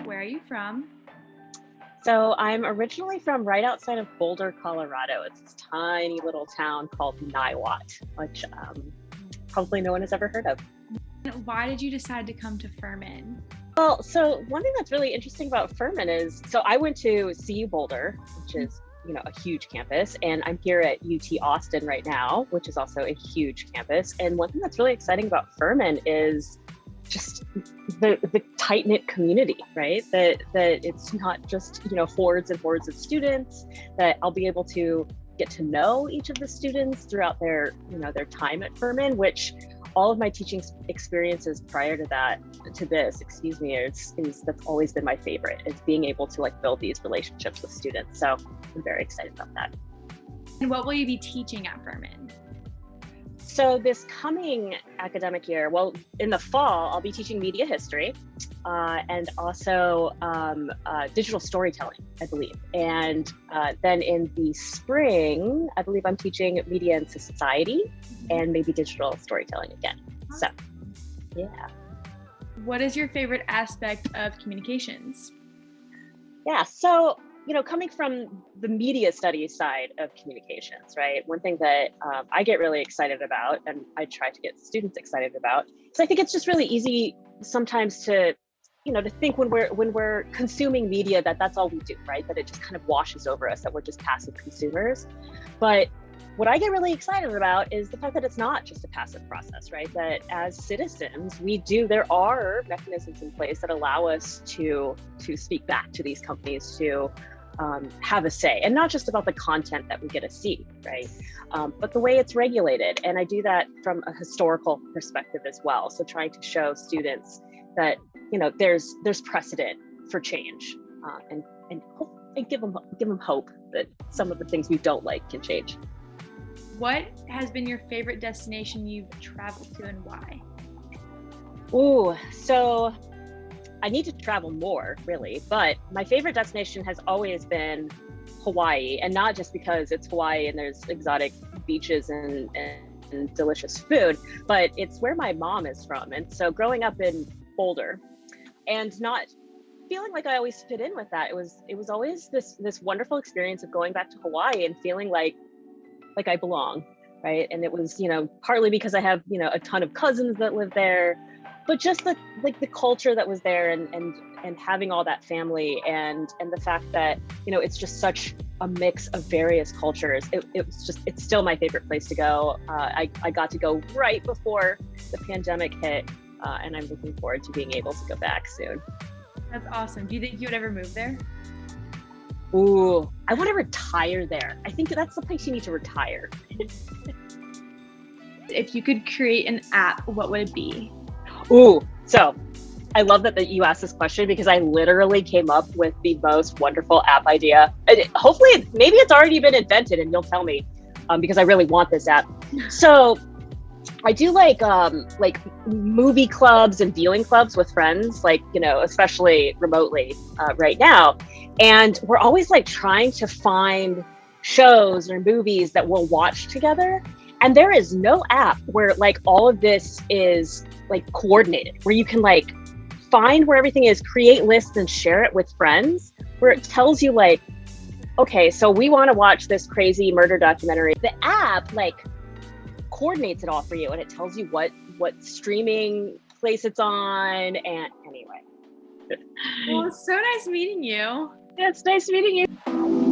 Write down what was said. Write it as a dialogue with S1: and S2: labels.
S1: Where are you from?
S2: So I'm originally from right outside of Boulder, Colorado. It's this tiny little town called Niwot, which probably no one has ever heard of.
S1: Why did you decide to come to Furman?
S2: Well, so one thing that's really interesting about Furman is, so I went to CU Boulder, which is, a huge campus, and I'm here at UT Austin right now, which is also a huge campus. And one thing that's really exciting about Furman is just the tight-knit community, right? That it's not just, hordes and hordes of students, that I'll be able to get to know each of the students throughout their time at Furman, which all of my teaching experiences prior to this, that's always been my favorite, is being able to build these relationships with students. So I'm very excited about that.
S1: And what will you be teaching at Furman?
S2: So this coming academic year, well, in the fall, I'll be teaching media history and also digital storytelling, I believe. And then in the spring, I believe I'm teaching media and society and maybe digital storytelling again. So, yeah.
S1: What is your favorite aspect of communications?
S2: Yeah, so coming from the media studies side of communications, right? One thing that I get really excited about, and I try to get students excited about, is I think it's just really easy sometimes to think when we're consuming media that's all we do, right? That it just kind of washes over us, that we're just passive consumers. But what I get really excited about is the fact that it's not just a passive process, right? That as citizens, there are mechanisms in place that allow us to speak back to these companies, to have a say, and not just about the content that we get to see, right? But the way it's regulated. And I do that from a historical perspective as well. So trying to show students that, there's precedent for change, and give them hope that some of the things we don't like can change.
S1: What has been your favorite destination you've traveled to, and why?
S2: Ooh, so I need to travel more, really, but my favorite destination has always been Hawaii, and not just because it's Hawaii and there's exotic beaches and delicious food, but it's where my mom is from. And so growing up in Boulder and not feeling like I always fit in with that, it was always this wonderful experience of going back to Hawaii and feeling like I belong, right? And it was, partly because I have, a ton of cousins that live there, but just the culture that was there and having all that family and the fact that, it's just such a mix of various cultures. It's still my favorite place to go. I got to go right before the pandemic hit, and I'm looking forward to being able to go back soon.
S1: That's awesome. Do you think you would ever move there?
S2: Ooh, I want to retire there. I think that's the place you need to retire.
S1: If you could create an app, what would it be?
S2: Ooh, so I love that you asked this question, because I literally came up with the most wonderful app idea. Hopefully, maybe it's already been invented and you'll tell me, because I really want this app. So I do like movie clubs and viewing clubs with friends, especially remotely right now. And we're always trying to find shows or movies that we'll watch together. And there is no app where all of this is coordinated, where you can find where everything is, create lists and share it with friends, where it tells you okay, so we want to watch this crazy murder documentary. The app coordinates it all for you, and it tells you what streaming place it's on. And anyway.
S1: Well, it's so nice meeting you.
S2: Yeah, it's nice meeting you.